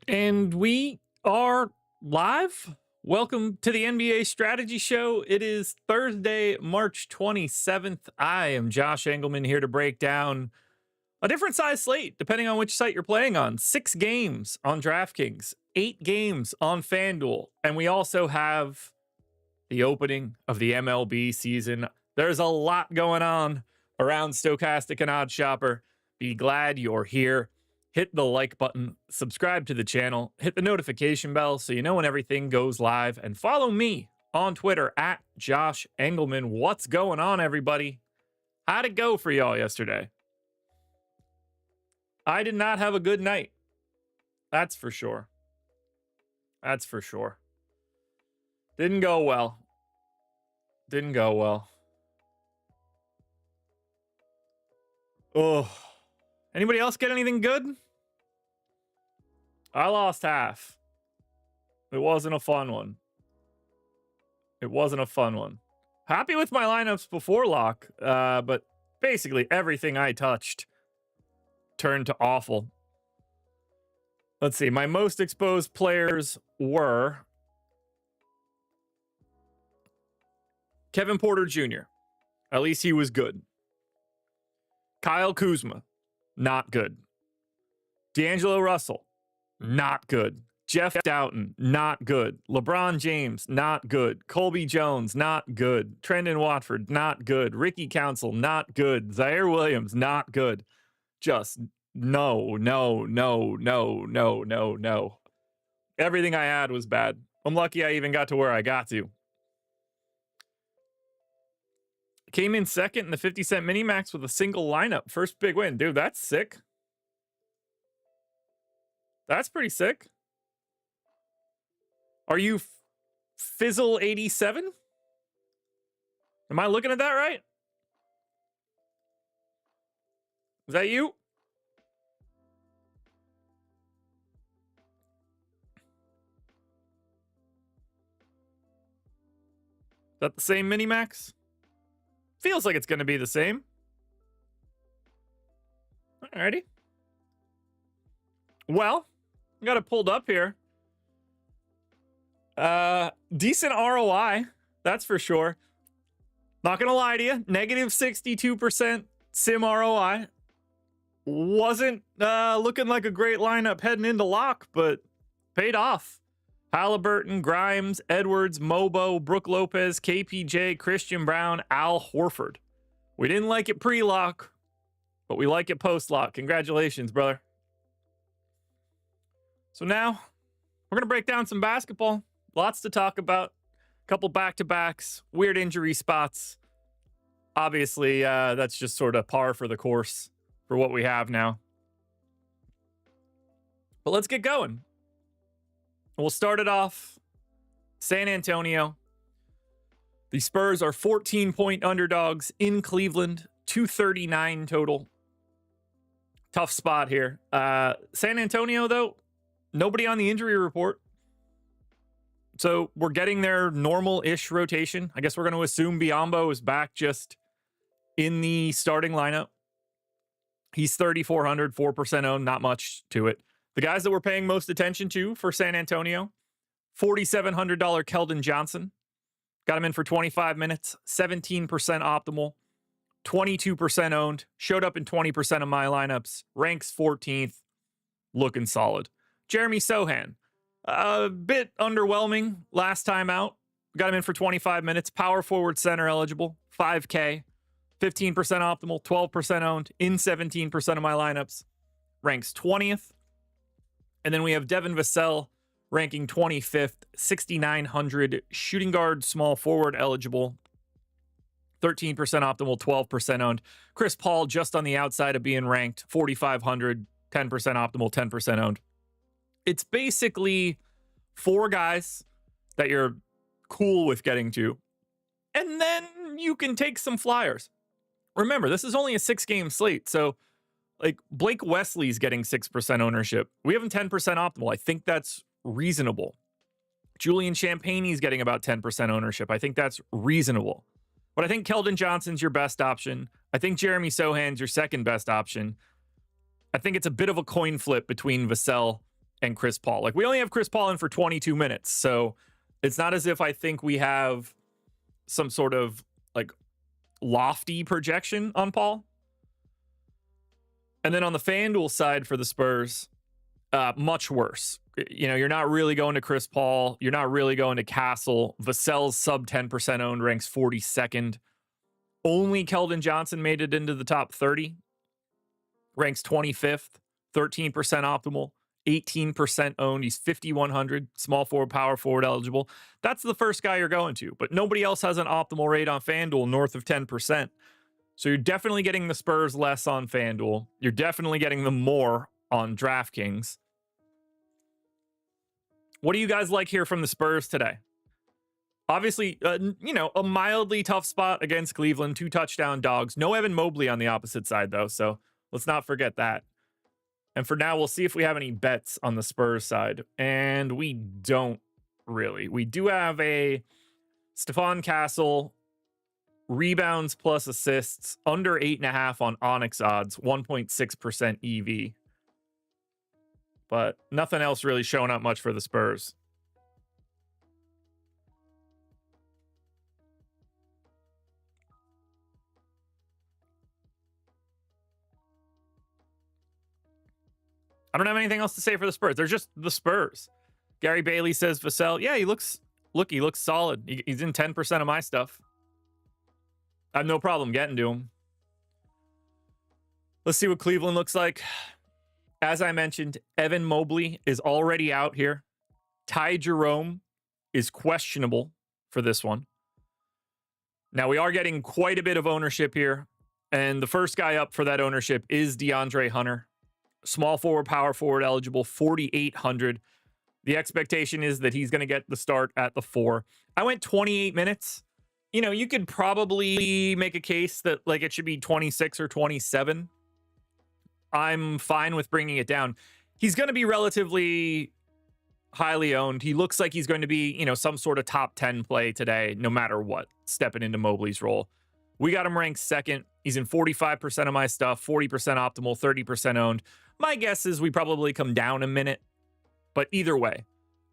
And we are live. Welcome to the NBA Strategy Show. It is Thursday, March 27th. I am Josh Engleman here to break down a different size slate, depending on which site you're playing on. 6 games on DraftKings, 8 games on FanDuel, and we also have the opening of the MLB season. There's a lot going on around Stokastic and OddsShopper. Be glad you're here. Hit the like button, subscribe to the channel, hit the notification bell so you know when everything goes live, and follow me on Twitter at Josh Engleman. What's going on, everybody? How'd it go for y'all yesterday? I did not have a good night. That's for sure. That's for sure. Didn't go well. Didn't go well. Oh. Anybody else get anything good? I lost half. It wasn't a fun one. It wasn't a fun one. Happy with my lineups before lock, but basically everything I touched turned to awful. Let's see. My most exposed players were Kevin Porter Jr. At least he was good. Kyle Kuzma. Not good. D'Angelo Russell, not good. Jeff Doughton, not good. LeBron James, not good. Colby Jones, not good. Trendon Watford, not good. Ricky Council, not good. Zaire Williams, not good. Just no. Everything I had was bad. I'm lucky I even got to where I got to. Came in second in the 50-cent mini-max with a single lineup. First big win. Dude, that's sick. That's pretty sick. Are you Fizzle87? Am I looking at that right? Is that you? Is that the same mini-max? Feels like it's going to be the same. Alrighty. Well, I got it pulled up here. Decent ROI, that's for sure. Not going to lie to you. Negative 62% sim ROI. Wasn't looking like a great lineup heading into lock, but paid off. Halliburton, Grimes, Edwards, Mobo, Brook Lopez, KPJ, Christian Brown, Al Horford. We didn't like it pre-lock, but we like it post-lock. Congratulations, brother. So now, we're going to break down some basketball. Lots to talk about. A couple back-to-backs, weird injury spots. Obviously, that's just sort of par for the course for what we have now. But let's get going. We'll start it off. San Antonio. The Spurs are 14-point underdogs in Cleveland. 239 total. Tough spot here. San Antonio, though, nobody on the injury report. So we're getting their normal-ish rotation. I guess we're going to assume Biyombo is back just in the starting lineup. He's 3,400, 4% owned, not much to it. The guys that we're paying most attention to for San Antonio, $4,700 Keldon Johnson. Got him in for 25 minutes, 17% optimal, 22% owned, showed up in 20% of my lineups, ranks 14th, looking solid. Jeremy Sohan, a bit underwhelming last time out. Got him in for 25 minutes, power forward center eligible, 5K, 15% optimal, 12% owned, in 17% of my lineups, ranks 20th. And then we have Devin Vassell ranking 25th, 6,900, shooting guard, small forward eligible, 13% optimal, 12% owned. Chris Paul just on the outside of being ranked, 4,500, 10% optimal, 10% owned. It's basically 4 guys that you're cool with getting to, and then you can take some flyers. Remember, this is only a 6-game slate, so like Blake Wesley's getting 6% ownership. We have him 10% optimal. I think that's reasonable. Julian Champagne's getting about 10% ownership. I think that's reasonable. But I think Keldon Johnson's your best option. I think Jeremy Sohan's your second best option. I think it's a bit of a coin flip between Vassell and Chris Paul. Like, we only have Chris Paul in for 22 minutes, so it's not as if I think we have some sort of like lofty projection on Paul. And then on the FanDuel side for the Spurs, much worse. You know, you're not really going to Chris Paul. You're not really going to Castle. Vassell's sub 10% owned, ranks 42nd. Only Keldon Johnson made it into the top 30. Ranks 25th, 13% optimal, 18% owned. He's 5,100, small forward, power forward eligible. That's the first guy you're going to, but nobody else has an optimal rate on FanDuel north of 10%. So you're definitely getting the Spurs less on FanDuel. You're definitely getting them more on DraftKings. What do you guys like here from the Spurs today? Obviously, a mildly tough spot against Cleveland, 2 touchdown dogs. No Evan Mobley on the opposite side, though, so let's not forget that. And for now, we'll see if we have any bets on the Spurs side. And we don't really. We do have a Stephon Castle rebounds plus assists under 8.5 on Onyx odds, 1.6% EV. But nothing else really showing up much for the Spurs. I don't have anything else to say for the Spurs. They're just the Spurs. Gary Bailey says Vassell. Yeah, he looks solid. He's in 10% of my stuff. I have no problem getting to him. Let's see what Cleveland looks like. As I mentioned, Evan Mobley is already out here. Ty Jerome is questionable for this one. Now, we are getting quite a bit of ownership here. And the first guy up for that ownership is DeAndre Hunter. Small forward, power forward eligible, 4,800. The expectation is that he's going to get the start at the 4. I went 28 minutes. You know, you could probably make a case that like it should be 26 or 27. I'm fine with bringing it down. He's going to be relatively highly owned. He looks like he's going to be, some sort of top 10 play today, no matter what, stepping into Mobley's role. We got him ranked second. He's in 45% of my stuff, 40% optimal, 30% owned. My guess is we probably come down a minute, but either way,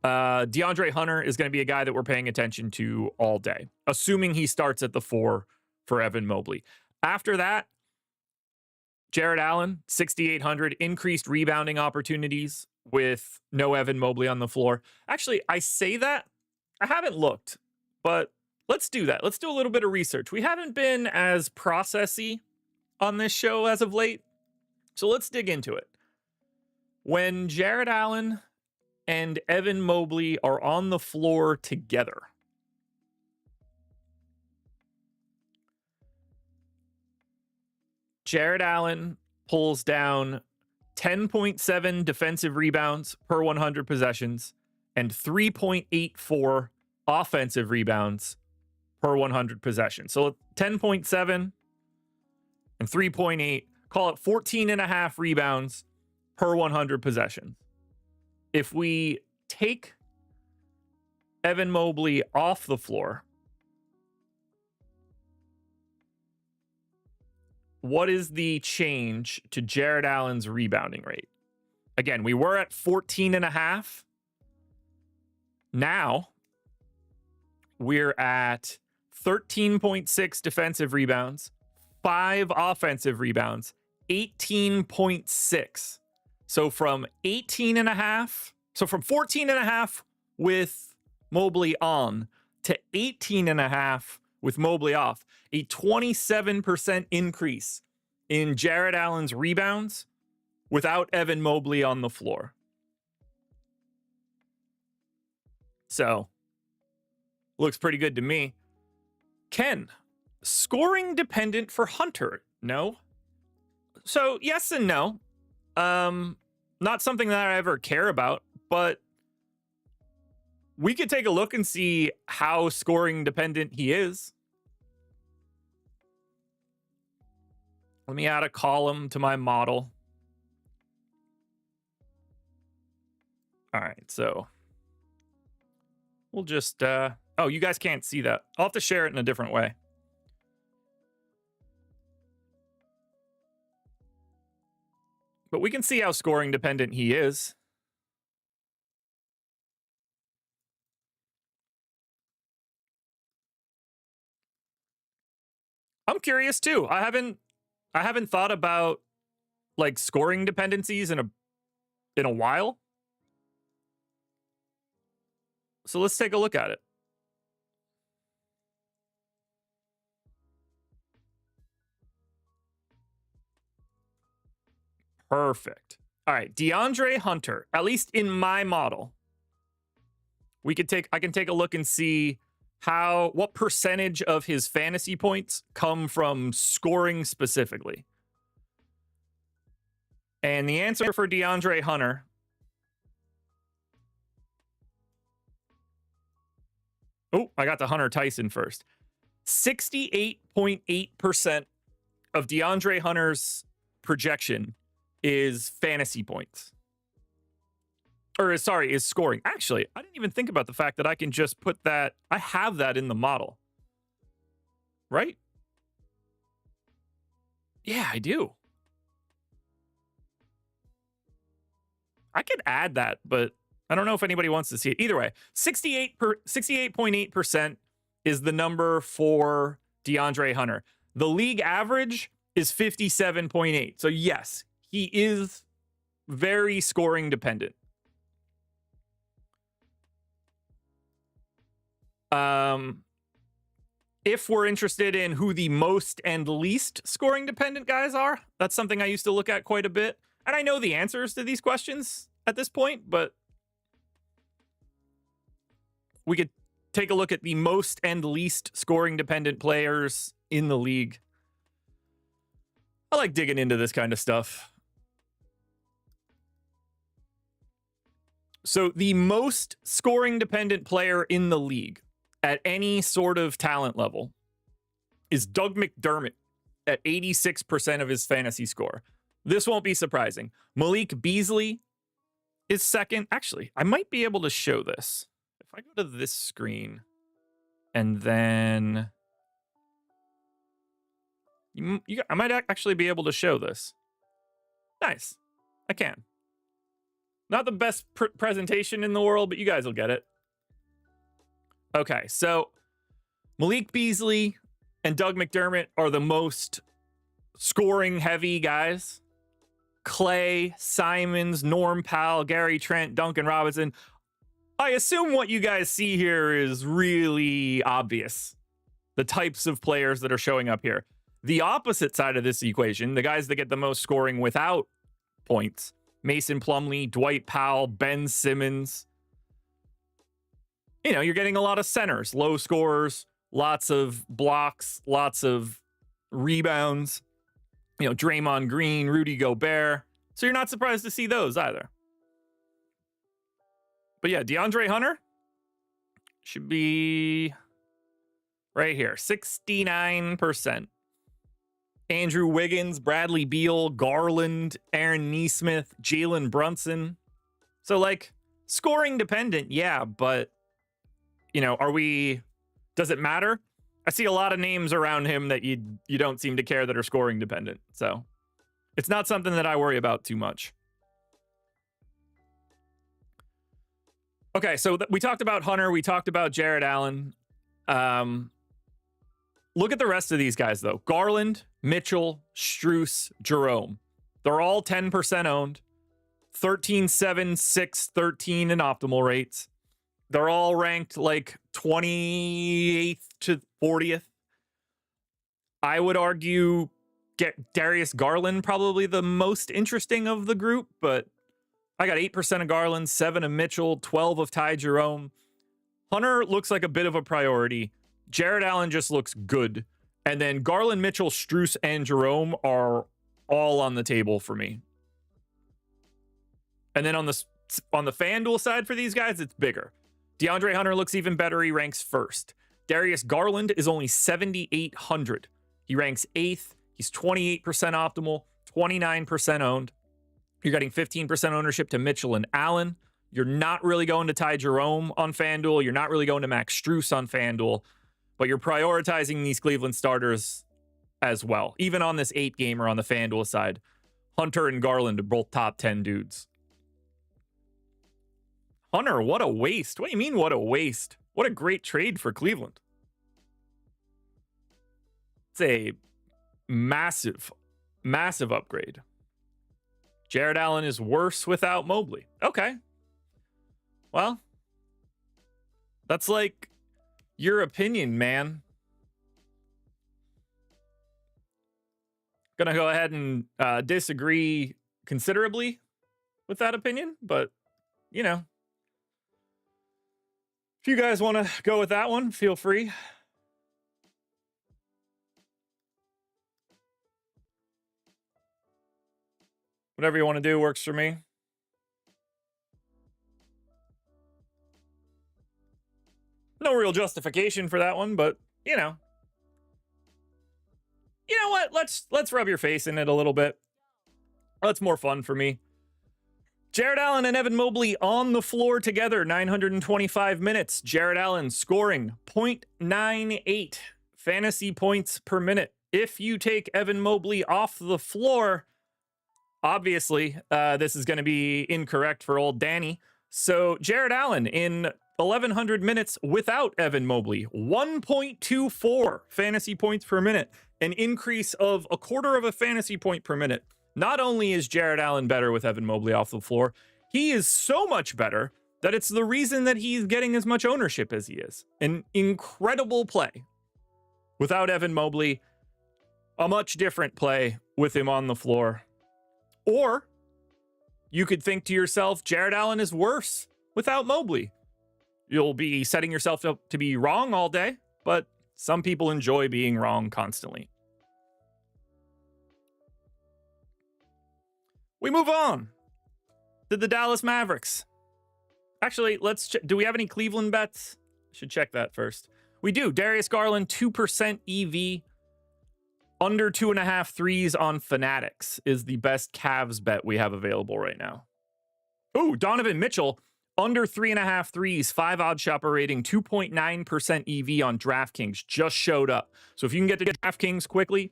DeAndre Hunter is going to be a guy that we're paying attention to all day, assuming he starts at the 4 for Evan Mobley. After that, Jared Allen, 6,800, increased rebounding opportunities with no Evan Mobley on the floor. Actually, I say that. I haven't looked, but let's do that. Let's do a little bit of research. We haven't been as processy on this show as of late, so let's dig into it. When Jared Allen and Evan Mobley are on the floor together, Jared Allen pulls down 10.7 defensive rebounds per 100 possessions and 3.84 offensive rebounds per 100 possessions. So 10.7 and 3.8, call it 14.5 rebounds per 100 possessions. If we take Evan Mobley off the floor, what is the change to Jared Allen's rebounding rate? Again, we were at 14.5. Now we're at 13.6 defensive rebounds, 5 offensive rebounds, 18.6. So from 18.5, so from 14.5 with Mobley on to 18.5 with Mobley off, a 27% increase in Jared Allen's rebounds without Evan Mobley on the floor. So, looks pretty good to me. Ken, scoring dependent for Hunter? No. So, yes and no. Not something that I ever care about, but we could take a look and see how scoring dependent he is. Let me add a column to my model. All right, so we'll just, oh, you guys can't see that. I'll have to share it in a different way. But we can see how scoring dependent he is. curious too. I haven't thought about like scoring dependencies in a while. So let's take a look at it. Perfect. All right, DeAndre Hunter, at least in my model, I can take a look and see what percentage of his fantasy points come from scoring specifically. And the answer for DeAndre Hunter, I got the Hunter Tyson first. 68.8% of DeAndre Hunter's projection is fantasy points. Or sorry, is scoring. Actually, I didn't even think about the fact that I can just put that. I have that in the model. Right? Yeah, I do. I could add that, but I don't know if anybody wants to see it. Either way, 68.8% is the number for DeAndre Hunter. The league average is 57.8. So yes, he is very scoring dependent. If we're interested in who the most and least scoring dependent guys are, that's something I used to look at quite a bit. And I know the answers to these questions at this point, but we could take a look at the most and least scoring dependent players in the league. I like digging into this kind of stuff. So the most scoring dependent player in the league at any sort of talent level is Doug McDermott at 86% of his fantasy score. This won't be surprising. Malik Beasley is second. Actually, I might be able to show this. If I go to this screen and then I might actually be able to show this. Nice. I can. Not the best presentation in the world, but you guys will get it. Okay, so Malik Beasley and Doug McDermott are the most scoring heavy guys. Clay, Simons, Norm Powell, Gary Trent, Duncan Robinson. I assume what you guys see here is really obvious. The types of players that are showing up here. The opposite side of this equation, the guys that get the most scoring without points, Mason Plumlee, Dwight Powell, Ben Simmons. You know, you're getting a lot of centers, low scorers, lots of blocks, lots of rebounds. You know, Draymond Green, Rudy Gobert. So you're not surprised to see those either. But yeah, DeAndre Hunter should be right here, 69%. Andrew Wiggins, Bradley Beal, Garland, Aaron Nesmith, Jalen Brunson. So like scoring dependent, yeah, but you know, does it matter? I see a lot of names around him that you don't seem to care that are scoring dependent. So it's not something that I worry about too much. Okay, so we talked about Hunter. We talked about Jared Allen. Look at the rest of these guys, though. Garland, Mitchell, Strus, Jerome. They're all 10% owned. 13, 7, 6, 13 in optimal rates. They're all ranked like 28th to 40th. I would argue get Darius Garland probably the most interesting of the group, but I got 8% of Garland, 7 of Mitchell, 12 of Ty Jerome. Hunter looks like a bit of a priority. Jared Allen just looks good. And then Garland, Mitchell, Strus, and Jerome are all on the table for me. And then on the FanDuel side for these guys, it's bigger. DeAndre Hunter looks even better. He ranks first. Darius Garland is only 7,800. He ranks 8th. He's 28% optimal, 29% owned. You're getting 15% ownership to Mitchell and Allen. You're not really going to Ty Jerome on FanDuel. You're not really going to Max Strus on FanDuel. But you're prioritizing these Cleveland starters as well. Even on this 8-gamer on the FanDuel side, Hunter and Garland are both top 10 dudes. Hunter, what a waste. What do you mean, what a waste? What a great trade for Cleveland. It's a Massive, massive upgrade. Jared Allen is worse without Mobley. Okay. Well, that's like your opinion, man. Gonna go ahead and disagree considerably with that opinion, but you know, if you guys want to go with that one, feel free. Whatever you want to do works for me. No real justification for that one, but you know what? Let's rub your face in it a little bit. That's more fun for me. Jared Allen and Evan Mobley on the floor together, 925 minutes. Jared Allen scoring 0.98 fantasy points per minute. If you take Evan Mobley off the floor, obviously, this is going to be incorrect for old Danny. So Jared Allen in 1,100 minutes without Evan Mobley, 1.24 fantasy points per minute, an increase of a quarter of a fantasy point per minute. Not only is Jared Allen better with Evan Mobley off the floor, he is so much better that it's the reason that he's getting as much ownership as he is. An incredible play without Evan Mobley, a much different play with him on the floor. Or you could think to yourself, Jared Allen is worse without Mobley. You'll be setting yourself up to be wrong all day, but some people enjoy being wrong constantly. We move on to the Dallas Mavericks. Actually, let's check. Do we have any Cleveland bets? Should check that first. We do. Darius Garland, 2% EV. Under 2.5 threes on Fanatics is the best Cavs bet we have available right now. Ooh, Donovan Mitchell, under 3.5 threes, 5 OddsShopper rating, 2.9% EV on DraftKings just showed up. So if you can get to DraftKings quickly,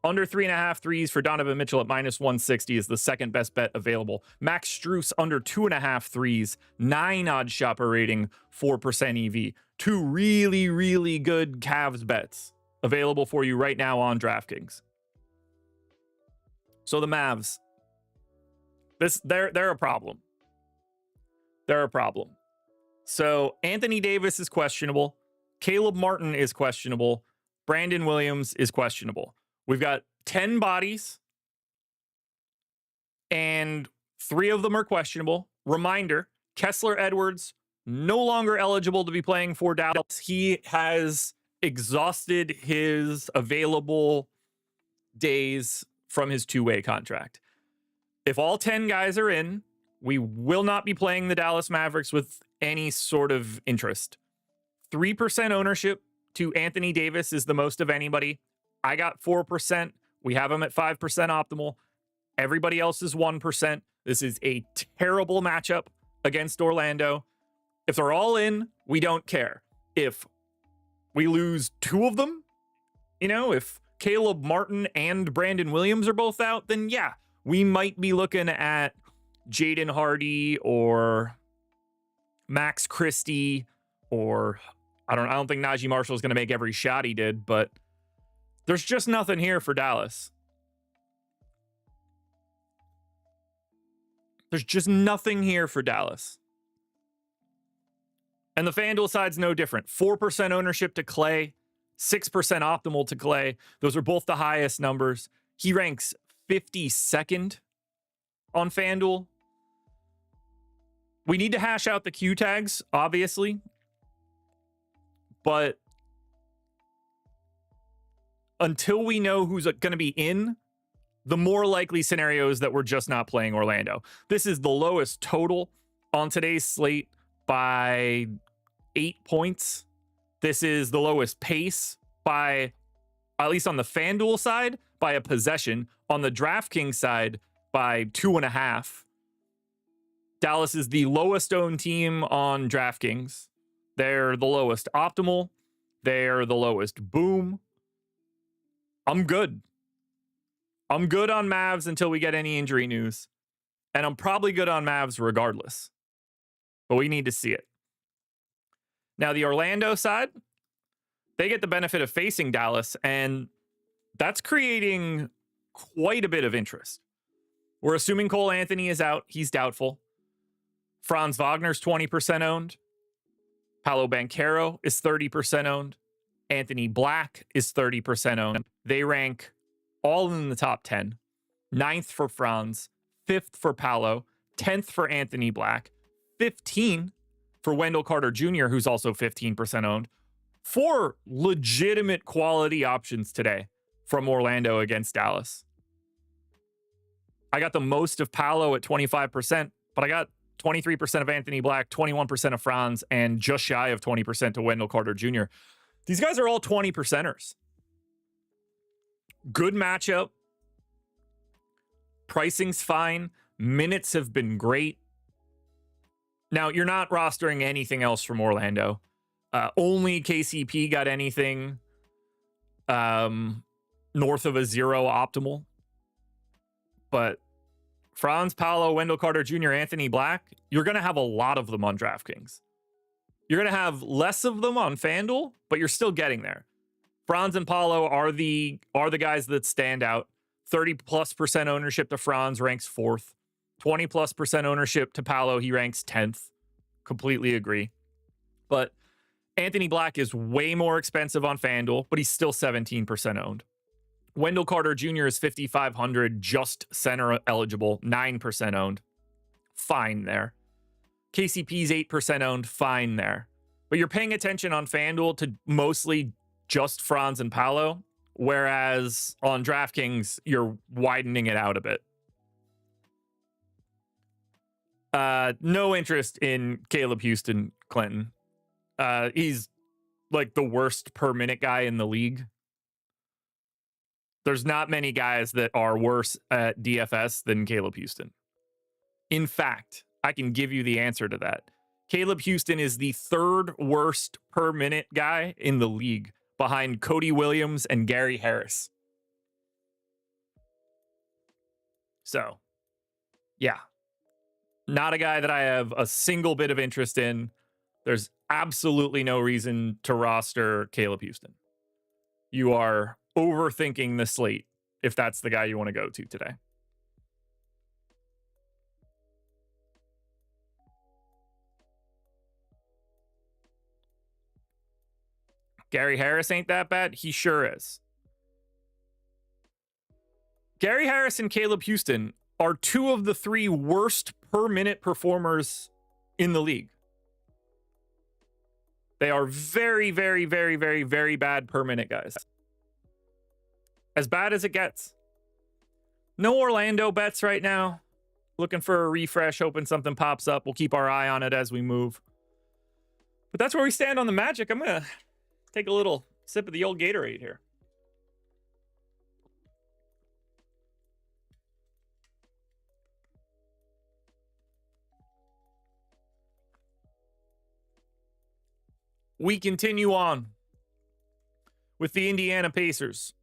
under 3.5 threes for Donovan Mitchell at -160 is the second best bet available. Max Strus under 2.5 threes, 9 OddsShopper rating, 4% EV. Two really, really good Cavs bets available for you right now on DraftKings. So the Mavs, they're a problem. They're a problem. So Anthony Davis is questionable. Caleb Martin is questionable. Brandon Williams is questionable. We've got 10 bodies, and 3 of them are questionable. Reminder, Kessler Edwards, no longer eligible to be playing for Dallas. He has exhausted his available days from his 2-way contract. If all 10 guys are in, we will not be playing the Dallas Mavericks with any sort of interest. 3% ownership to Anthony Davis is the most of anybody. I got 4%. We have him at 5% optimal. Everybody else is 1%. This is a terrible matchup against Orlando. If they're all in, we don't care. If we lose 2 of them, if Caleb Martin and Brandon Williams are both out, then yeah, we might be looking at Jaden Hardy or Max Christie, or I don't think Najee Marshall is going to make every shot he did, but there's just nothing here for Dallas. There's just nothing here for Dallas. And the FanDuel side's no different. 4% ownership to Clay, 6% optimal to Clay. Those are both the highest numbers. He ranks 52nd on FanDuel. We need to hash out the Q tags, obviously. But until we know who's going to be in, the more likely scenario is that we're just not playing Orlando. This is the lowest total on today's slate by 8 points. This is the lowest pace by, at least on the FanDuel side, by a possession. On the DraftKings side, by 2.5. Dallas is the lowest owned team on DraftKings. They're the lowest optimal. They're the lowest boom. I'm good. I'm good on Mavs until we get any injury news. And I'm probably good on Mavs regardless. But we need to see it. Now, the Orlando side, they get the benefit of facing Dallas. And That's creating quite a bit of interest. We're assuming Cole Anthony is out. He's doubtful. Franz Wagner's 20% owned. Paolo Banchero is 30% owned. Anthony Black is 30% owned. They rank all in the top 10. 9th for Franz, 5th for Paolo, 10th for Anthony Black, 15 for Wendell Carter Jr., who's also 15% owned. 4 legitimate quality options today from Orlando against Dallas. I got the most of Paolo at 25%, but I got 23% of Anthony Black, 21% of Franz, and just shy of 20% to Wendell Carter Jr. These guys are all 20%ers. Good matchup. Pricing's fine. Minutes have been great. Now, you're not rostering anything else from Orlando. Only KCP got anything north of a 0 optimal. But Franz, Paolo, Wendell Carter Jr., Anthony Black, you're going to have a lot of them on DraftKings. You're going to have less of them on FanDuel, but you're still getting there. Franz and Paolo are the guys that stand out. 30+% ownership to Franz, ranks 4th. 20+% ownership to Paolo, he ranks 10th. Completely agree. But Anthony Black is way more expensive on FanDuel, but he's still 17% owned. Wendell Carter Jr. is 5,500, just center eligible, 9% owned. Fine there. KCP's 8% owned, fine there. But you're paying attention on FanDuel to mostly just Franz and Paolo, whereas on DraftKings, you're widening it out a bit. No interest in Caleb Houston Clinton. He's like the worst per minute guy in the league. There's not many guys that are worse at DFS than Caleb Houston. In fact, I can give you the answer to that. Caleb Houston is the 3rd worst per minute guy in the league, behind Cody Williams and Gary Harris. So, yeah. Not a guy that I have a single bit of interest in. There's absolutely no reason to roster Caleb Houston. You are overthinking the slate if that's the guy you want to go to today. Gary Harris ain't that bad? He sure is. Gary Harris and Caleb Houston are 2 of the 3 worst per minute performers in the league. They are very, very, very, very, very bad per minute guys. As bad as it gets. No Orlando bets right now. Looking for a refresh, hoping something pops up. We'll keep our eye on it as we move. But that's where we stand on the Magic. I'm going to take a little sip of the old Gatorade here. We continue on with the Indiana Pacers.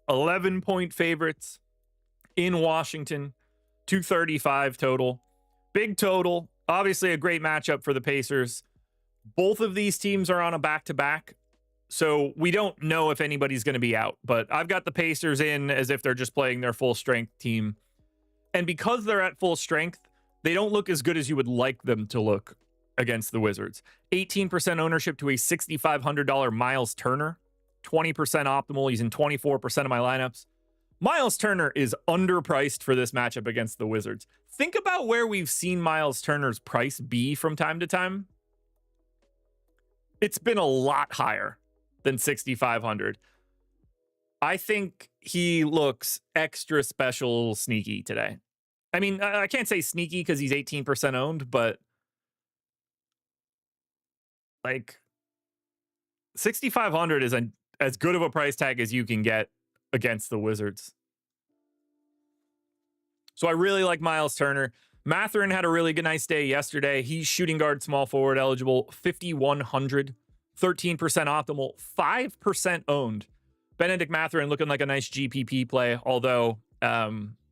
11-point favorites in Washington. 235 total. Big total. Obviously a great matchup for the Pacers. Both of these teams are on a back-to-back, so we don't know if anybody's going to be out. But I've got the Pacers in as if they're just playing their full-strength team. And because they're at full strength, they don't look as good as you would like them to look against the Wizards. 18% ownership to a $6,500 Miles Turner. 20% optimal. He's in 24% of my lineups. Miles Turner is underpriced for this matchup against the Wizards. Think about where we've seen Miles Turner's price be from time to time. It's been a lot higher than 6,500. I think he looks extra special sneaky today. I mean, I can't say sneaky because he's 18% owned, but like 6,500 is as good of a price tag as you can get against the Wizards. So I really like Miles Turner. Mathurin had a really good nice day yesterday. He's shooting guard, small forward eligible, 5,100, 13% optimal, 5% owned. Benedict Mathurin looking like a nice GPP play, although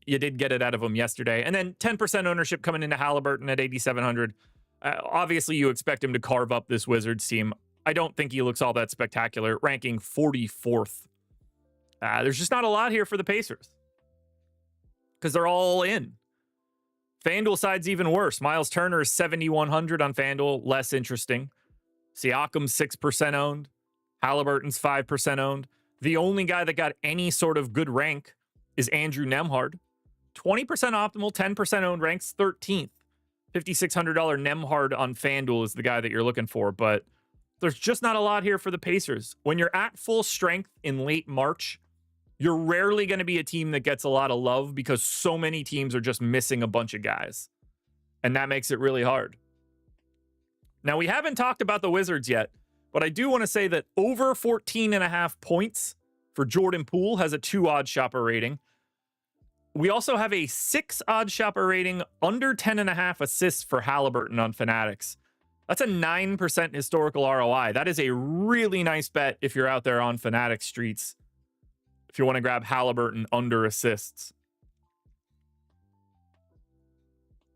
you did get it out of him yesterday. And then 10% ownership coming into Halliburton at 8,700. Obviously, you expect him to carve up this Wizards team. I don't think he looks all that spectacular, ranking 44th There's just not a lot here for the Pacers because they're all in. FanDuel side's even worse. Miles Turner is 7,100 on FanDuel, less interesting. Siakam's 6% owned. Halliburton's 5% owned. The only guy that got any sort of good rank is Andrew Nembhard. 20% optimal, 10% owned, ranks 13th. $5,600 Nembhard on FanDuel is the guy that you're looking for, but there's just not a lot here for the Pacers. When you're at full strength in late March, you're rarely going to be a team that gets a lot of love because so many teams are just missing a bunch of guys. And that makes it really hard. Now, we haven't talked about the Wizards yet, but I do want to say that over 14.5 points for Jordan Poole has a 2 OddsShopper rating. We also have a 6 OddsShopper rating, under 10.5 assists for Halliburton on Fanatics. That's a 9% historical ROI. That is a really nice bet if you're out there on Fanatics streets, if you want to grab Halliburton under assists.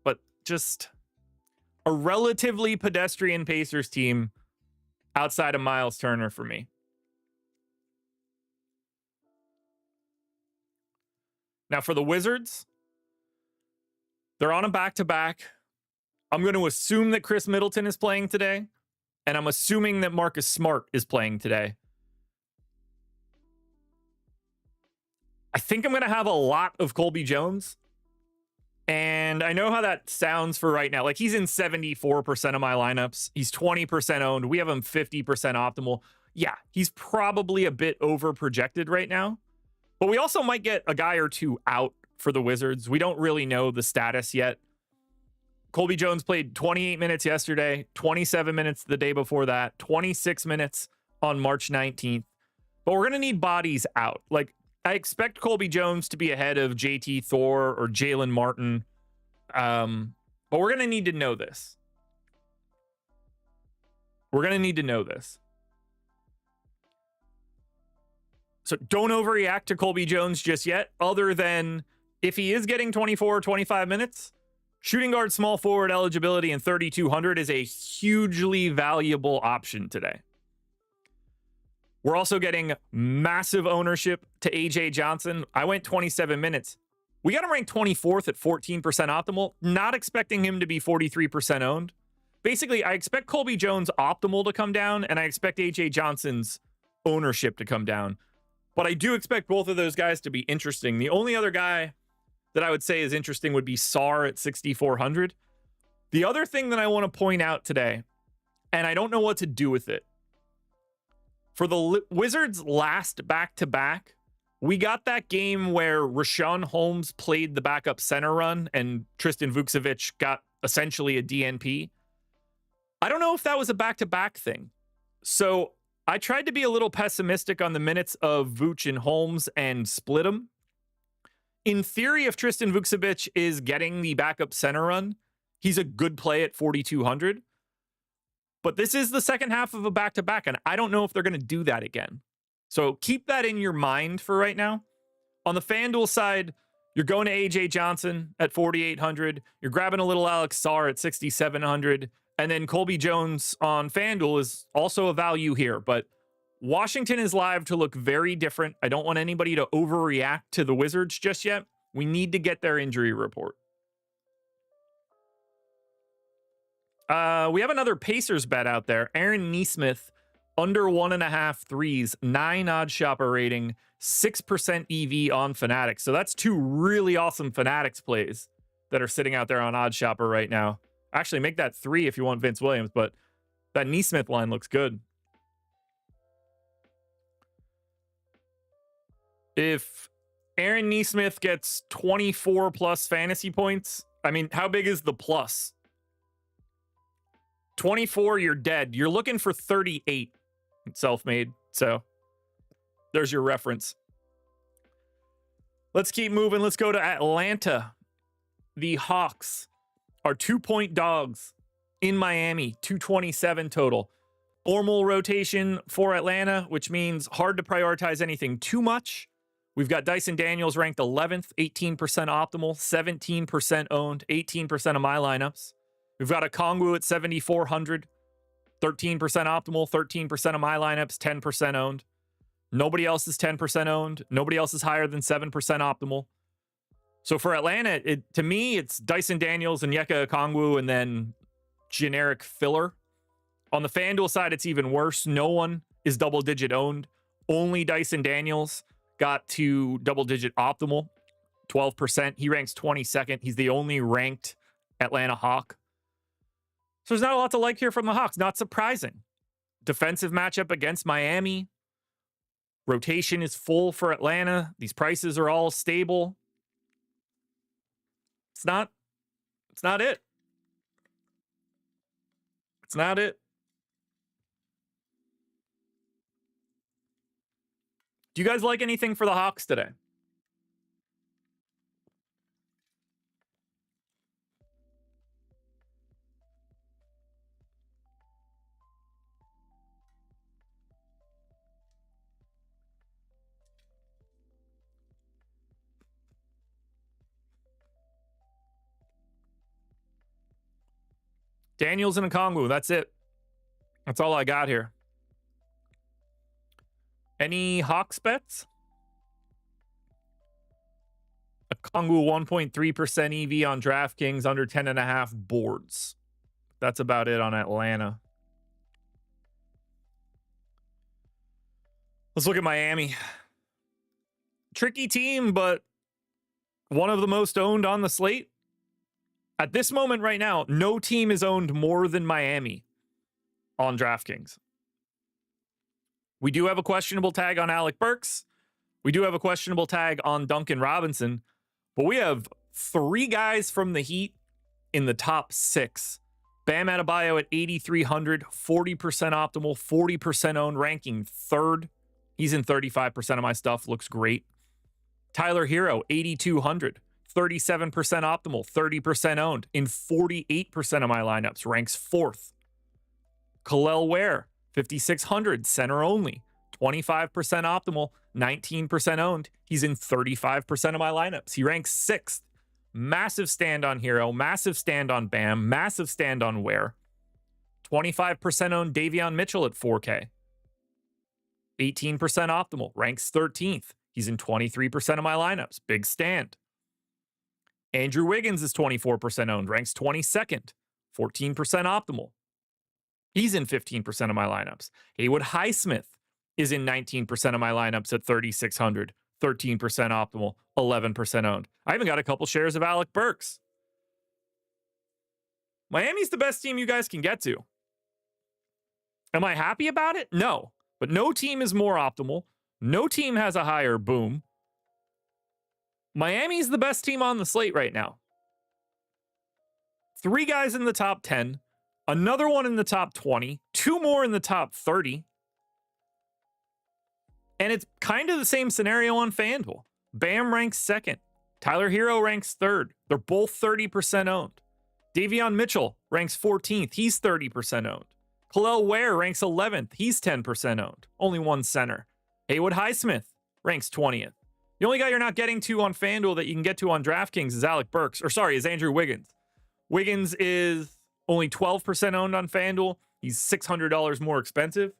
But just a relatively pedestrian Pacers team outside of Miles Turner for me. Now for the Wizards, they're on a back-to-back. I'm going to assume that Chris Middleton is playing today, and I'm assuming that Marcus Smart is playing today. I think I'm going to have a lot of Colby Jones, and I know how that sounds for right now. Like, he's in 74% of my lineups. He's 20% owned. We have him 50% optimal. Yeah, he's probably a bit over projected right now, but we also might get a guy or two out for the Wizards. We don't really know the status yet. Colby Jones played 28 minutes yesterday, 27 minutes the day before that, 26 minutes on March 19th. But we're going to need bodies out. Like, I expect Colby Jones to be ahead of JT Thor or Jalen Martin. But we're going to need to know this. We're going to need to know this. So don't overreact to Colby Jones just yet, other than if he is getting 24 or 25 minutes, shooting guard, small forward eligibility in 3,200 is a hugely valuable option today. We're also getting massive ownership to AJ Johnson. I went 27 minutes. We got him ranked 24th at 14% optimal. Not expecting him to be 43% owned. Basically, I expect Colby Jones optimal to come down, and I expect AJ Johnson's ownership to come down. But I do expect both of those guys to be interesting. The only other guy that I would say is interesting would be Sarr at 6,400. The other thing that I want to point out today, and I don't know what to do with it, for the Wizards' last back-to-back, we got that game where Rashawn Holmes played the backup center run and Tristan Vukcevic got essentially a DNP. I don't know if that was a back-to-back thing. So I tried to be a little pessimistic on the minutes of Vooch and Holmes and split them. In theory, if Tristan Vukcevic is getting the backup center run, he's a good play at 4,200. But this is the second half of a back-to-back, and I don't know if they're going to do that again. So keep that in your mind for right now. On the FanDuel side, you're going to AJ Johnson at 4,800. You're grabbing a little Alex Sarr at 6,700. And then Colby Jones on FanDuel is also a value here. But Washington is live to look very different. I don't want anybody to overreact to the Wizards just yet. We need to get their injury report. We have another Pacers bet out there. Aaron Nesmith, under 1.5 threes, 9 OddsShopper rating, 6% EV on Fanatics. So that's 2 really awesome Fanatics plays that are sitting out there on OddsShopper right now. Actually, make that 3 if you want Vince Williams, but that Nesmith line looks good. If Aaron Nesmith gets 24 plus fantasy points, I mean, how big is the plus? 24, you're dead. You're looking for 38 self-made. So there's your reference. Let's keep moving. Let's go to Atlanta. The Hawks are 2-point dogs in Miami, 227 total. Normal rotation for Atlanta, which means hard to prioritize anything too much. We've got Dyson Daniels ranked 11th, 18% optimal, 17% owned, 18% of my lineups. We've got a Okongwu at 7,400, 13% optimal, 13% of my lineups, 10% owned. Nobody else is 10% owned. Nobody else is higher than 7% optimal. So for Atlanta, to me, it's Dyson Daniels and Yeka Okongwu and then generic filler. On the FanDuel side, it's even worse. No one is double-digit owned. Only Dyson Daniels got to double-digit optimal, 12%. He ranks 22nd. He's the only ranked Atlanta Hawk. So there's not a lot to like here from the Hawks. Not surprising. Defensive matchup against Miami. Rotation is full for Atlanta. These prices are all stable. It's not it. It's not it. Do you guys like anything for the Hawks today? Daniels and Okongwu, that's it. That's all I got here. Any Hawks bets? Okongwu 1.3% EV on DraftKings, under 10.5 boards. That's about it on Atlanta. Let's look at Miami. Tricky team, but one of the most owned on the slate. At this moment right now, no team is owned more than Miami on DraftKings. We do have a questionable tag on Alec Burks. We do have a questionable tag on Duncan Robinson. But we have 3 guys from the Heat in the top 6. Bam Adebayo at 8,300, 40% optimal, 40% owned, ranking 3rd. He's in 35% of my stuff. Looks great. Tyler Hero, 8,200. 37% optimal, 30% owned in 48% of my lineups, ranks 4th. Kel'el Ware, 5,600, center only, 25% optimal, 19% owned. He's in 35% of my lineups. He ranks 6th. Massive stand on Hero, massive stand on Bam, massive stand on Ware. 25% owned Davion Mitchell at 4K. 18% optimal, ranks 13th. He's in 23% of my lineups. Big stand. Andrew Wiggins is 24% owned, ranks 22nd, 14% optimal. He's in 15% of my lineups. Haywood Highsmith is in 19% of my lineups at 3,600, 13% optimal, 11% owned. I even got a couple shares of Alec Burks. Miami's the best team you guys can get to. Am I happy about it? No. But no team is more optimal. No team has a higher boom. Miami's the best team on the slate right now. 3 guys in the top 10, another one in the top 20, 2 more in the top 30. And it's kind of the same scenario on FanDuel. Bam ranks 2nd. Tyler Hero ranks 3rd. They're both 30% owned. Davion Mitchell ranks 14th. He's 30% owned. Kel'el Ware ranks 11th. He's 10% owned. Only one center. Haywood Highsmith ranks 20th. The only guy you're not getting to on FanDuel that you can get to on DraftKings is is Andrew Wiggins. Wiggins is only 12% owned on FanDuel. He's $600 more expensive.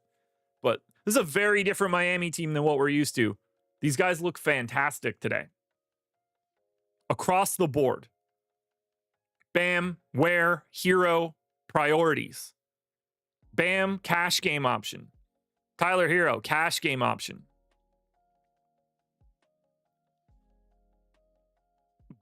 But this is a very different Miami team than what we're used to. These guys look fantastic today. Across the board. Bam, Ware, Hero, priorities. Bam, cash game option. Tyler Hero, cash game option.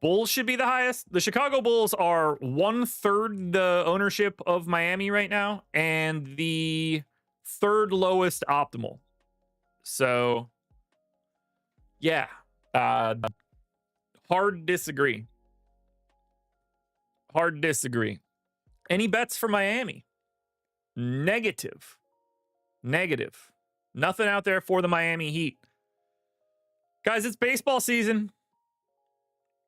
Bulls should be the highest. The Chicago Bulls are 1/3 the ownership of Miami right now, and the 3rd lowest optimal. So, yeah, hard to disagree. Hard to disagree. Any bets for Miami? Negative. Nothing out there for the Miami Heat. Guys, it's baseball season.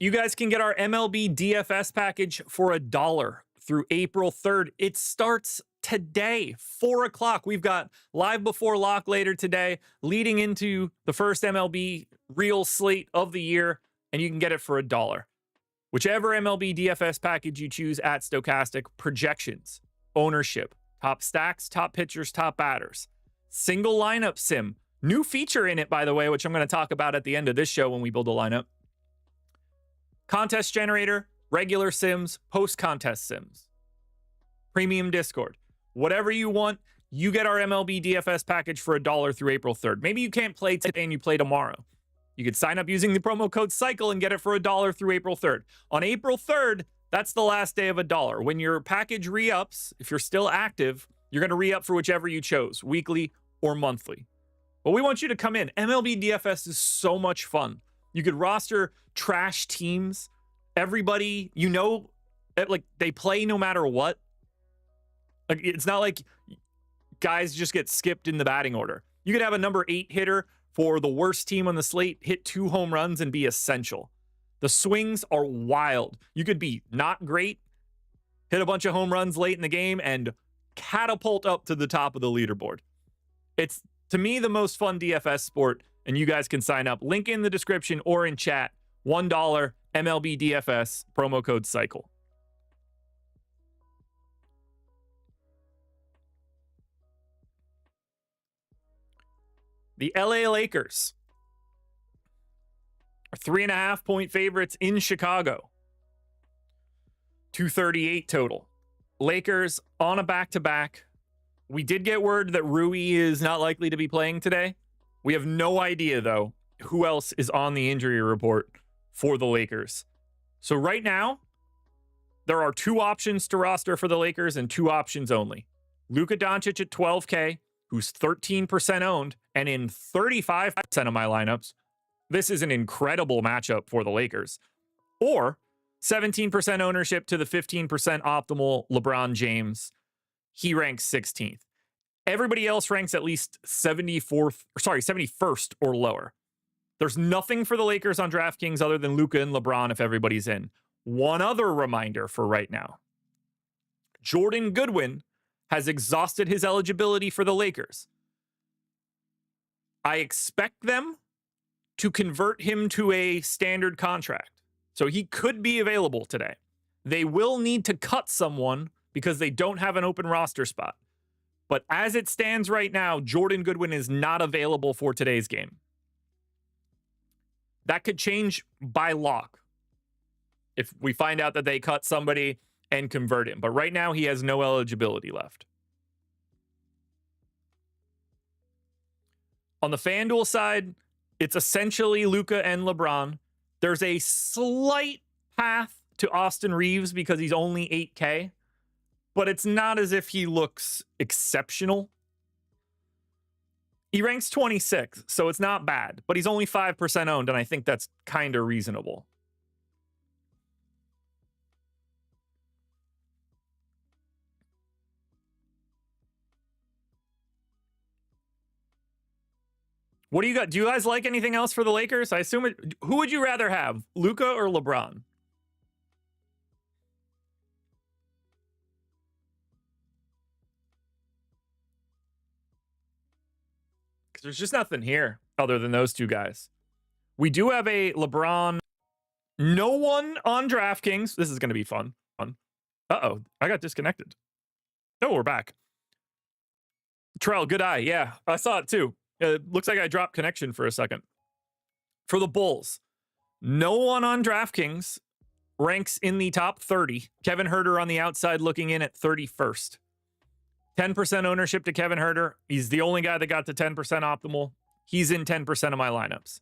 You guys can get our MLB DFS package for $1 through April 3rd. It starts today, 4 o'clock. We've got live before lock later today, leading into the first MLB real slate of the year, and you can get it for $1. Whichever MLB DFS package you choose at Stokastic, projections, ownership, top stacks, top pitchers, top batters, single lineup sim, New feature in it, by the way, which I'm going to talk about at the end of this show when we build a lineup. Contest generator, regular sims, post-contest sims. Premium Discord. Whatever you want, you get our MLB DFS package for $1 through April 3rd. Maybe you can't play today and you play tomorrow. You could sign up using the promo code CYCLE and get it for $1 through April 3rd. On April 3rd, that's the last day of $1. When your package re-ups, if you're still active, you're going to re-up for whichever you chose, weekly or monthly. But we want you to come in. MLB DFS is so much fun. You could roster trash teams. Everybody, you know, like they play no matter what. Like it's not like guys just get skipped in the batting order. You could have a number 8 hitter for the worst team on the slate, hit 2 home runs and be essential. The swings are wild. You could be not great, hit a bunch of home runs late in the game, and catapult up to the top of the leaderboard. It's, to me, the most fun DFS sport, and you guys can sign up. Link in the description or in chat. $1 MLB DFS, promo code CYCLE. The LA Lakers are 3.5-point favorites in Chicago. 238 total. Lakers on a back-to-back. We did get word that Rui is not likely to be playing today. We have no idea, though, who else is on the injury report for the Lakers. So right now, there are 2 options to roster for the Lakers and 2 options only. Luka Doncic at 12K, who's 13% owned, and in 35% of my lineups, this is an incredible matchup for the Lakers. Or 17% ownership to the 15% optimal LeBron James. He ranks 16th. Everybody else ranks at least 71st or lower. There's nothing for the Lakers on DraftKings other than Luka and LeBron if everybody's in. One other reminder for right now. Jordan Goodwin has exhausted his eligibility for the Lakers. I expect them to convert him to a standard contract. So he could be available today. They will need to cut someone because they don't have an open roster spot. But as it stands right now, Jordan Goodwin is not available for today's game. That could change by lock if we find out that they cut somebody and convert him. But right now, he has no eligibility left. On the FanDuel side, it's essentially Luka and LeBron. There's a slight path to Austin Reeves because he's only 8K, but it's not as if he looks exceptional. He ranks 26, so it's not bad, but he's only 5% owned, and I think that's kind of reasonable. What do you got? Do you guys like anything else for the Lakers? I assume who would you rather have, Luka or LeBron? Because there's just nothing here other than those 2 guys. We do have a LeBron. No one on DraftKings. This is going to be fun. Uh-oh, I got disconnected. Oh, we're back. Trell, good eye. Yeah, I saw it too. It looks like I dropped connection for a second. For the Bulls, no one on DraftKings ranks in the top 30. Kevin Huerter on the outside looking in at 31st. 10% ownership to Kevin Huerter. He's the only guy that got to 10% optimal. He's in 10% of my lineups.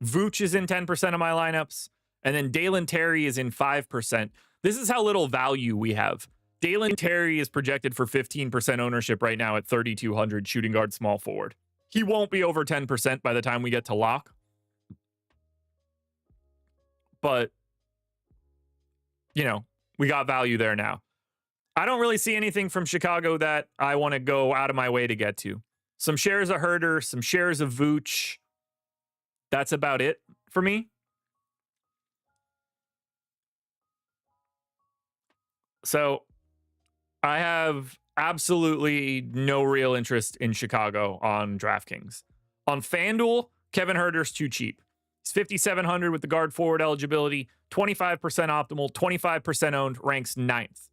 Vooch is in 10% of my lineups. And then Dalen Terry is in 5%. This is how little value we have. Dalen Terry is projected for 15% ownership right now at 3,200 shooting guard small forward. He won't be over 10% by the time we get to lock. But, you know, we got value there now. I don't really see anything from Chicago that I want to go out of my way to get to. Some shares of Huerter, some shares of Vooch. That's about it for me. So I have absolutely no real interest in Chicago on DraftKings. On FanDuel, Kevin Huerter's too cheap. He's 5,700 with the guard forward eligibility, 25% optimal, 25% owned, ranks 9th.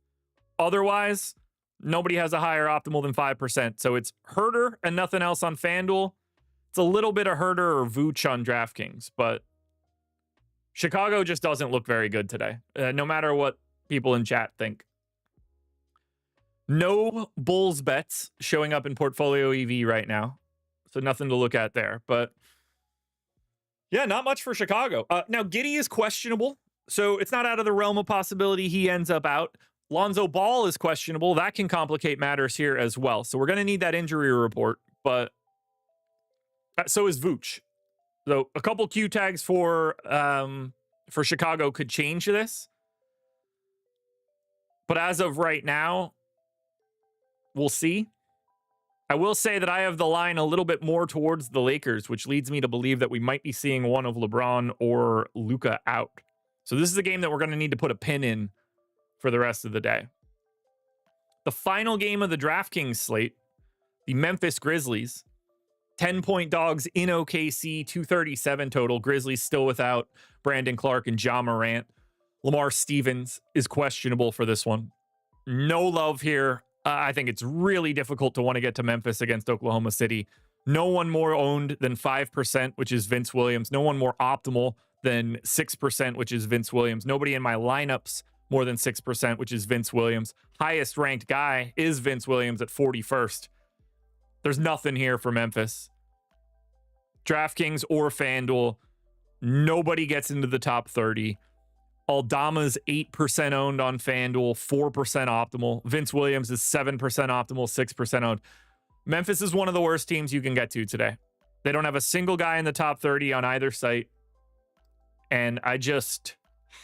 Otherwise, nobody has a higher optimal than 5%. So it's Huerter and nothing else on FanDuel. It's a little bit of Herter or Vooch on DraftKings, but Chicago just doesn't look very good today, no matter what people in chat think. No Bulls bets showing up in Portfolio EV right now, so nothing to look at there. But yeah, not much for Chicago. Now, Giddey is questionable, so it's not out of the realm of possibility he ends up out. Lonzo Ball is questionable. That can complicate matters here as well. So we're going to need that injury report, but so is Vooch. So a couple Q tags for Chicago could change this. But as of right now, we'll see. I will say that I have the line a little bit more towards the Lakers, which leads me to believe that we might be seeing one of LeBron or Luka out. So this is a game that we're going to need to put a pin in for the rest of the day. The final game of the DraftKings slate, the Memphis Grizzlies, 10-point dogs in OKC, 237 total. Grizzlies still without Brandon Clark and Ja Morant. Lamar Stevens is questionable for this one. No love here. I think it's really difficult to want to get to Memphis against Oklahoma City. No one more owned than 5%, which is Vince Williams. No one more optimal than 6%, which is Vince Williams. Nobody in my lineups more than 6%, which is Vince Williams. Highest ranked guy is Vince Williams at 41st. There's nothing here for Memphis. DraftKings or FanDuel, nobody gets into the top 30. Aldama's 8% owned on FanDuel, 4% optimal. Vince Williams is 7% optimal, 6% owned. Memphis is one of the worst teams you can get to today. They don't have a single guy in the top 30 on either site. And I just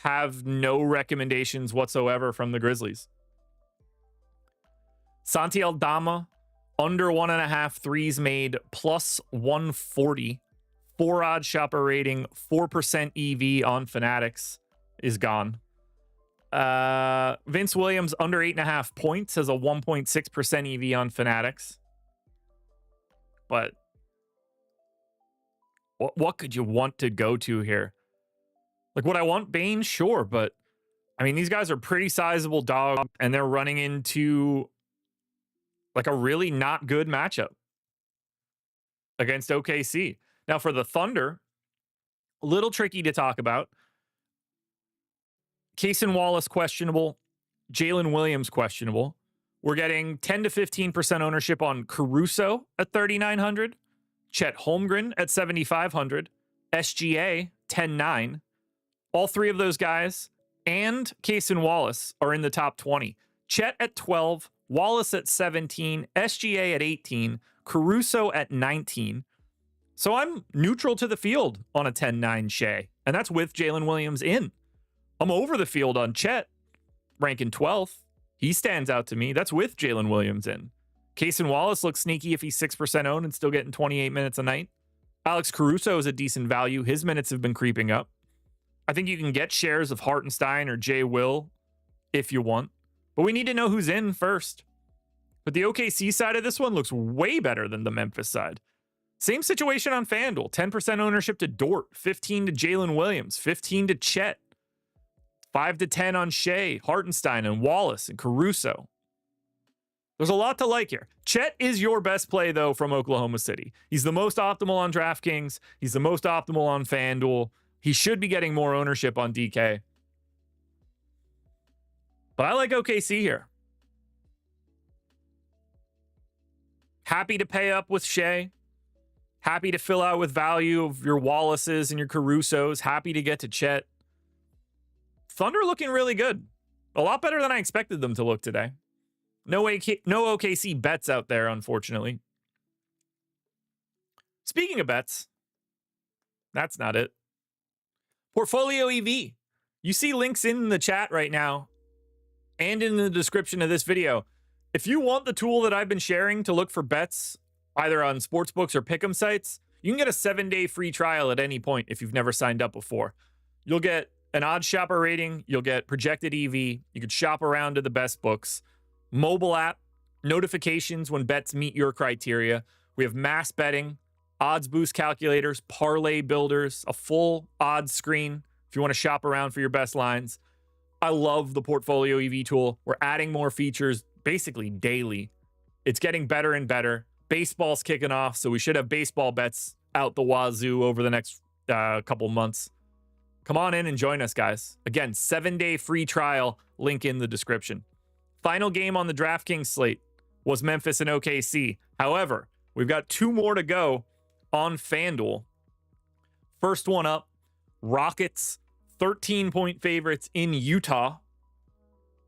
have no recommendations whatsoever from the Grizzlies. Santi Aldama, under 1.5 threes made, plus 140. 4 OddsShopper rating, 4% EV on Fanatics is gone. Vince Williams, under 8.5 points, has a 1.6% EV on Fanatics. But what could you want to go to here? Like, would I want Bane? Sure, but I mean, these guys are pretty sizable dogs, and they're running into like a really not good matchup against OKC. Now, for the Thunder, a little tricky to talk about. Cason Wallace questionable, Jalen Williams questionable. We're getting 10 to 15% ownership on Caruso at 3,900, Chet Holmgren at 7,500, SGA 10.9. All three of those guys and Cason Wallace are in the top 20. Chet at 12, Wallace at 17, SGA at 18, Caruso at 19. So I'm neutral to the field on a 10.9 Shea, and that's with Jalen Williams in. I'm over the field on Chet, ranking 12th. He stands out to me. That's with Jalen Williams in. Cason Wallace looks sneaky if he's 6% owned and still getting 28 minutes a night. Alex Caruso is a decent value. His minutes have been creeping up. I think you can get shares of Hartenstein or Jay Will if you want. But we need to know who's in first. But the OKC side of this one looks way better than the Memphis side. Same situation on FanDuel. 10% ownership to Dort, 15 to Jalen Williams, 15 to Chet, 5 to 10 on Shea, Hartenstein, and Wallace, and Caruso. There's a lot to like here. Chet is your best play, though, from Oklahoma City. He's the most optimal on DraftKings. He's the most optimal on FanDuel. He should be getting more ownership on DK. But I like OKC here. Happy to pay up with Shea. Happy to fill out with value of your Wallaces and your Carusos. Happy to get to Chet. Thunder looking really good. A lot better than I expected them to look today. No OKC bets out there, unfortunately. Speaking of bets, that's not it. Portfolio EV. You see links in the chat right now and in the description of this video. If you want the tool that I've been sharing to look for bets, either on sportsbooks or pick'em sites, you can get a 7-day free trial at any point if you've never signed up before. You'll get an OddsShopper rating. You'll get projected EV. You could shop around to the best books. Mobile app, notifications when bets meet your criteria. We have mass betting, odds boost calculators, parlay builders, a full odds screen if you want to shop around for your best lines. I love the Portfolio EV tool. We're adding more features basically daily. It's getting better and better. Baseball's kicking off, so we should have baseball bets out the wazoo over the next couple months. Come on in and join us, guys. Again, 7-day free trial, link in the description. Final game on the DraftKings slate was Memphis and OKC. However, we've got 2 more to go on FanDuel. First one up, Rockets, 13-point favorites in Utah,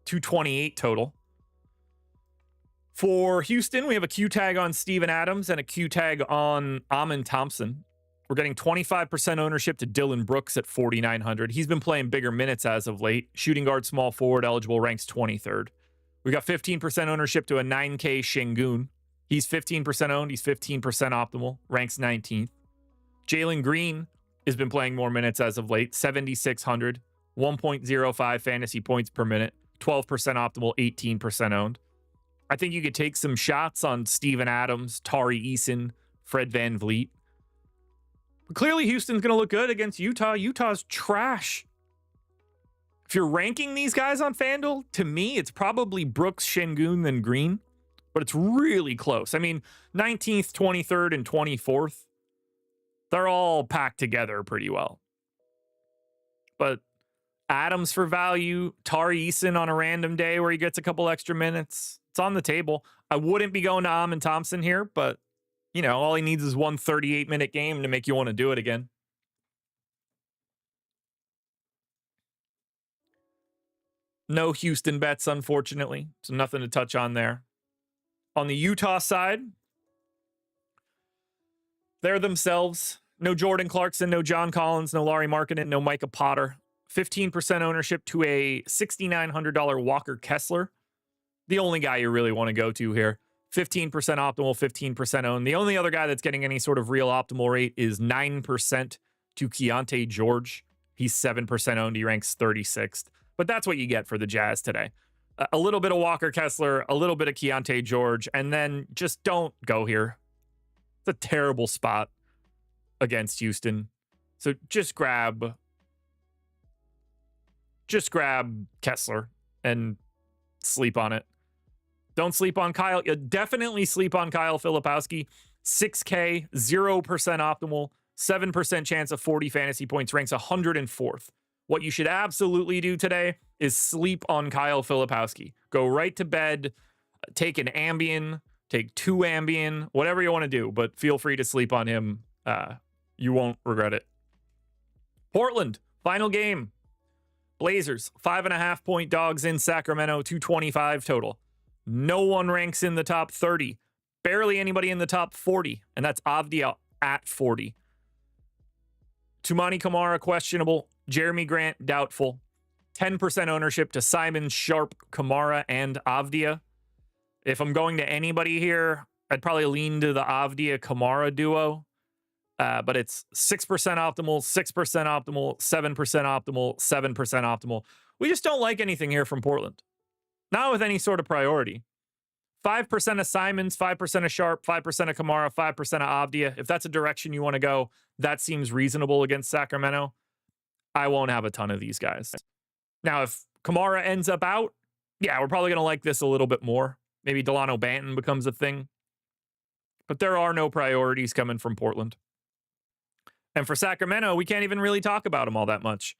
228 total. For Houston, we have a Q tag on Steven Adams and a Q tag on Amen Thompson. We're getting 25% ownership to Dylan Brooks at 4,900. He's been playing bigger minutes as of late. Shooting guard, small forward eligible, ranks 23rd. We got 15% ownership to a 9K Şengün. He's 15% owned. He's 15% optimal, ranks 19th. Jalen Green has been playing more minutes as of late, 7,600, 1.05 fantasy points per minute, 12% optimal, 18% owned. I think you could take some shots on Steven Adams, Tari Eason, Fred VanVleet. But clearly, Houston's going to look good against Utah. Utah's trash. If you're ranking these guys on FanDuel, to me, it's probably Brooks, Şengün, then Green. But it's really close. I mean, 19th, 23rd, and 24th, they're all packed together pretty well. But Adams for value, Tari Eason on a random day where he gets a couple extra minutes, it's on the table. I wouldn't be going to Amen Thompson here, but you know, all he needs is one 38-minute game to make you want to do it again. No Houston bets, unfortunately, so nothing to touch on there. On the Utah side, they're themselves. No Jordan Clarkson, no John Collins, no Lauri Markkanen, no Micah Potter. 15% ownership to a $6,900 Walker Kessler. The only guy you really want to go to here. 15% optimal, 15% owned. The only other guy that's getting any sort of real optimal rate is 9% to Keontae George. He's 7% owned. He ranks 36th. But that's what you get for the Jazz today. A little bit of Walker Kessler, a little bit of Keontae George, and then just don't go here. It's a terrible spot against Houston. So just grab Kessler and sleep on it. Don't sleep on Kyle. Definitely sleep on Kyle Filipowski. 6K, 0% optimal, 7% chance of 40 fantasy points, ranks 104th. What you should absolutely do today is sleep on Kyle Filipowski. Go right to bed, take an Ambien, take 2 Ambien, whatever you want to do, but feel free to sleep on him. You won't regret it. Portland, final game. Blazers, 5.5-point dogs in Sacramento, 225 total. No one ranks in the top 30. Barely anybody in the top 40, and that's Avdia at 40. Tumani Kamara, questionable. Jeremy Grant, doubtful. 10% ownership to Simon, Sharp, Kamara, and Avdia. If I'm going to anybody here, I'd probably lean to the Avdia-Kamara duo. But it's 6% optimal, 6% optimal, 7% optimal, 7% optimal. We just don't like anything here from Portland. Not with any sort of priority. 5% of Simons, 5% of Sharp, 5% of Kamara, 5% of Avdia. If that's a direction you want to go, that seems reasonable against Sacramento. I won't have a ton of these guys. Now, if Kamara ends up out, yeah, we're probably going to like this a little bit more. Maybe Delano Banton becomes a thing. But there are no priorities coming from Portland. And for Sacramento, we can't even really talk about them all that much.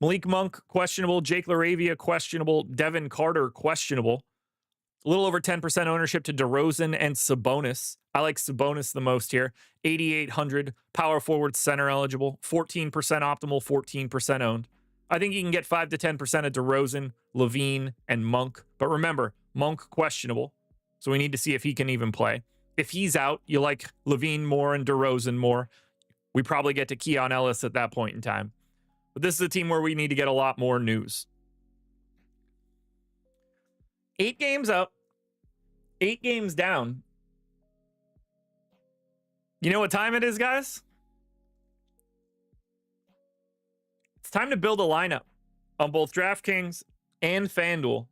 Malik Monk, questionable. Jake LaRavia, questionable. Devin Carter, questionable. A little over 10% ownership to DeRozan and Sabonis. I like Sabonis the most here. 8,800, power forward, center eligible. 14% optimal, 14% owned. I think you can get 5 to 10% of DeRozan, Levine, and Monk. But remember, Monk questionable. So we need to see if he can even play. If he's out, you like Levine more and DeRozan more. We probably get to Keon Ellis at that point in time. But this is a team where we need to get a lot more news. 8 games up, 8 games down. You know what time it is, guys? It's time to build a lineup on both DraftKings and FanDuel.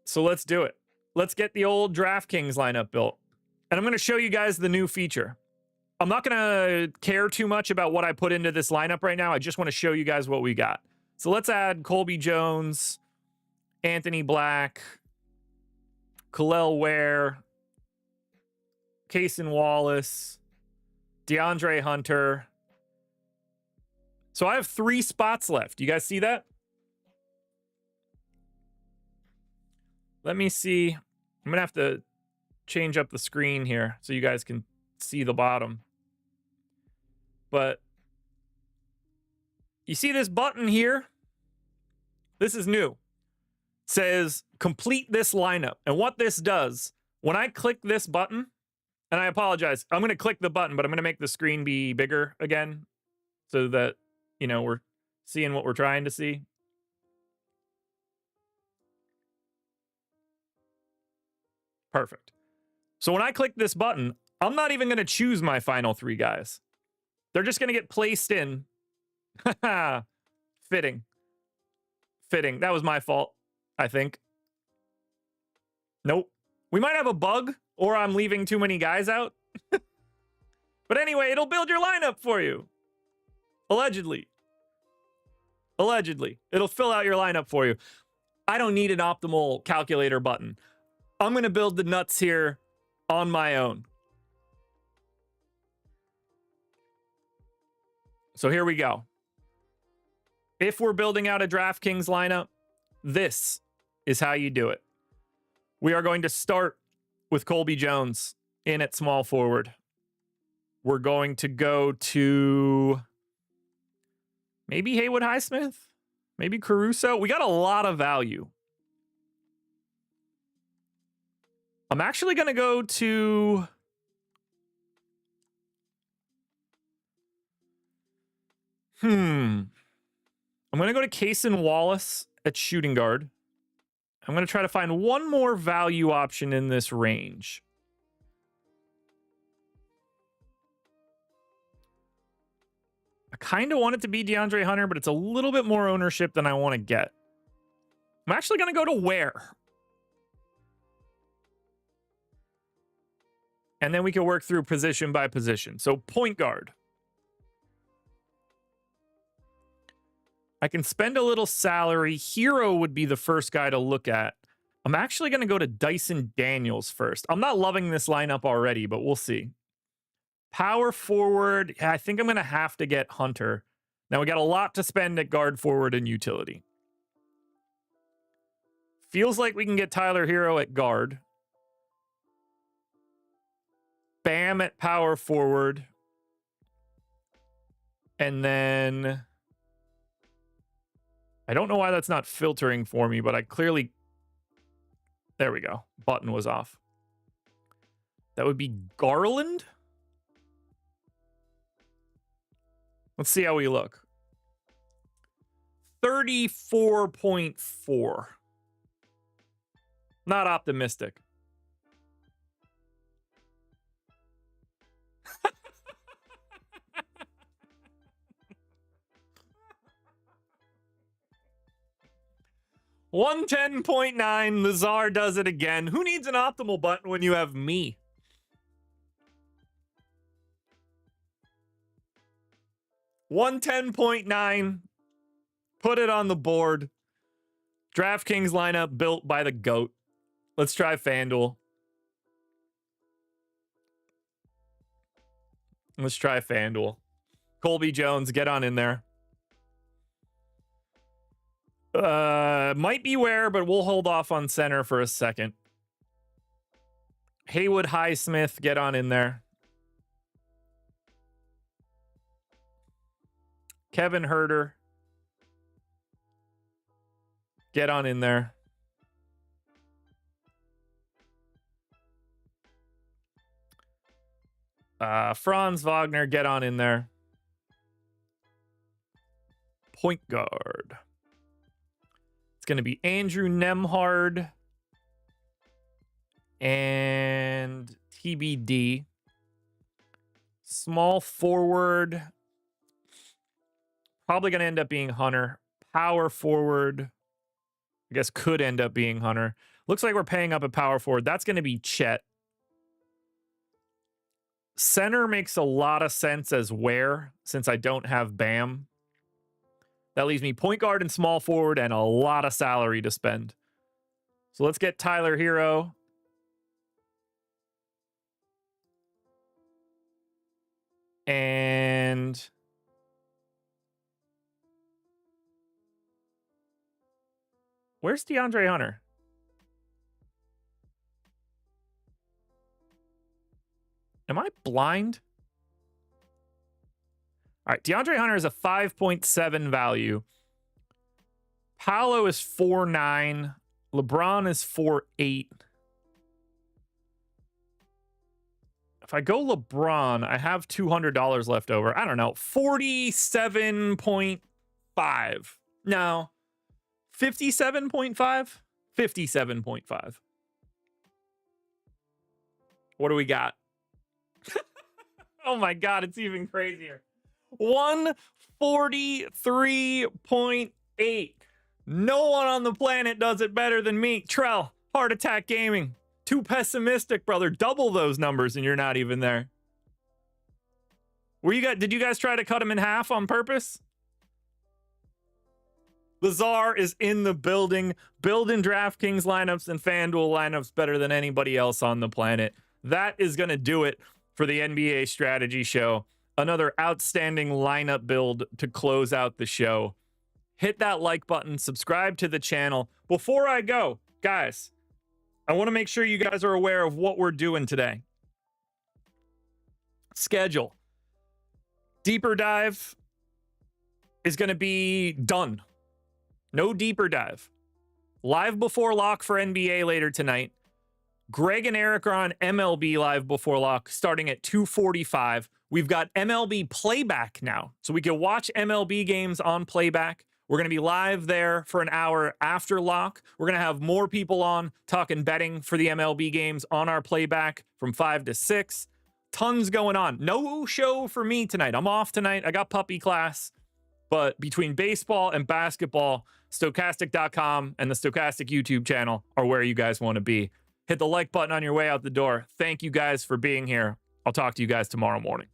So let's do it. Let's get the old DraftKings lineup built. And I'm going to show you guys the new feature. I'm not going to care too much about what I put into this lineup right now. I just want to show you guys what we got. So let's add Colby Jones, Anthony Black, Khalil Ware, Cason Wallace, DeAndre Hunter. So I have 3 spots left. You guys see that? Let me see. I'm going to have to change up the screen here so you guys can see the bottom. But you see this button here? This is new. It says complete this lineup. And what this does, when I click this button, and I apologize, I'm going to click the button, but I'm going to make the screen be bigger again so that, you know, we're seeing what we're trying to see. Perfect. So when I click this button, I'm not even going to choose my final 3 guys. They're just going to get placed in. Fitting. Fitting. That was my fault, I think. Nope. We might have a bug, or I'm leaving too many guys out. But anyway, it'll build your lineup for you. Allegedly. Allegedly. It'll fill out your lineup for you. I don't need an optimal calculator button. I'm going to build the nuts here on my own. So here we go. If we're building out a DraftKings lineup, this is how you do it. We are going to start with Colby Jones in at small forward. We're going to go to maybe Haywood Highsmith, maybe Caruso. We got a lot of value. I'm actually going to go to I'm going to go to Cason Wallace at shooting guard. I'm going to try to find one more value option in this range. I kind of want it to be DeAndre Hunter, but it's a little bit more ownership than I want to get. I'm actually going to go to Ware. And then we can work through position by position. So point guard. I can spend a little salary. Hero would be the first guy to look at. I'm actually going to go to Dyson Daniels first. I'm not loving this lineup already, but we'll see. Power forward. I think I'm going to have to get Hunter. Now we got a lot to spend at guard forward and utility. Feels like we can get Tyler Hero at guard. Bam at power forward. And then I don't know why that's not filtering for me, but I clearly... There we go. Button was off. That would be Garland. Let's see how we look. 34.4. Not optimistic. $110.9. Lazar does it again. Who needs an optimal button when you have me? $110.9. Put it on the board. DraftKings lineup built by the GOAT. Let's try FanDuel. Let's try FanDuel. Colby Jones, get on in there. Might be Ware, but we'll hold off on center for a second. Haywood Highsmith, get on in there. Kevin Huerter, get on in there. Franz Wagner, get on in there. Point guard. It's going to be Andrew Nembhard and TBD. Small forward. Probably going to end up being Hunter. Power forward. I guess could end up being Hunter. Looks like we're paying up a power forward. That's going to be Chet. Center makes a lot of sense as Ware, since I don't have Bam. That leaves me point guard and small forward and a lot of salary to spend. So let's get Tyler Hero And where's DeAndre Hunter? Am I blind? All right, DeAndre Hunter is a 5.7 value. Paolo is 4.9. LeBron is 4.8. If I go LeBron, I have $200 left over. I don't know, 47.5. No, 57.5? 57.5. What do we got? Oh my God, it's even crazier. 143.8. No one on the planet does it better than me. Trell, Heart Attack Gaming. Too pessimistic, brother. Double those numbers and you're not even there. Did you guys try to cut him in half on purpose? Lazar is in the building, building DraftKings lineups and FanDuel lineups better than anybody else on the planet. That is going to do it for the NBA Strategy Show. Another outstanding lineup build to close out the show. Hit that like button, subscribe to the channel. Before I go, guys, I want to make sure you guys are aware of what we're doing today. Schedule. Deeper dive is going to be done. No deeper dive. Live before lock for NBA later tonight. Greg and Eric are on MLB live before lock starting at 2:45. We've got MLB playback now, so we can watch MLB games on playback. We're going to be live there for an hour after lock. We're going to have more people on talking betting for the MLB games on our playback from 5 to 6. Tons going on. No show for me tonight. I'm off tonight. I got puppy class. But between baseball and basketball, Stokastic.com and the Stokastic YouTube channel are where you guys want to be. Hit the like button on your way out the door. Thank you guys for being here. I'll talk to you guys tomorrow morning.